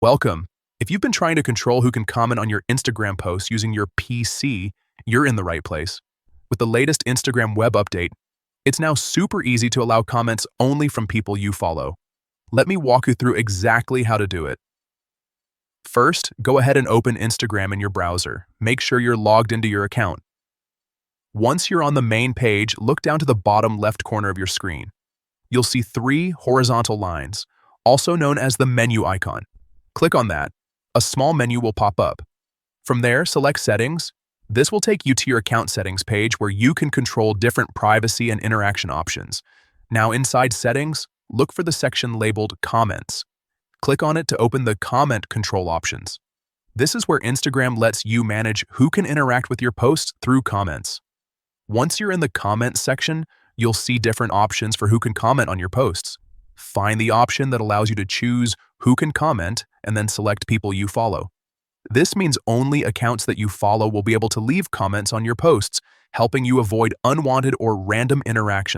Welcome. If you've been trying to control who can comment on your Instagram posts using your PC, you're in the right place. With the latest Instagram web update, it's now super easy to allow comments only from people you follow. Let me walk you through exactly how to do it. First, go ahead and open Instagram in your browser. Make sure you're logged into your account. Once you're on the main page, look down to the bottom left corner of your screen. You'll see three horizontal lines, also known as the menu icon. Click on that. A small menu will pop up. From there, select Settings. This will take you to your account settings page where you can control different privacy and interaction options. Now inside Settings, look for the section labeled Comments. Click on it to open the Comment Control options. This is where Instagram lets you manage who can interact with your posts through comments. Once you're in the Comments section, you'll see different options for who can comment on your posts. Find the option that allows you to choose who can comment and then select people you follow. This means only accounts that you follow will be able to leave comments on your posts, helping you avoid unwanted or random interactions.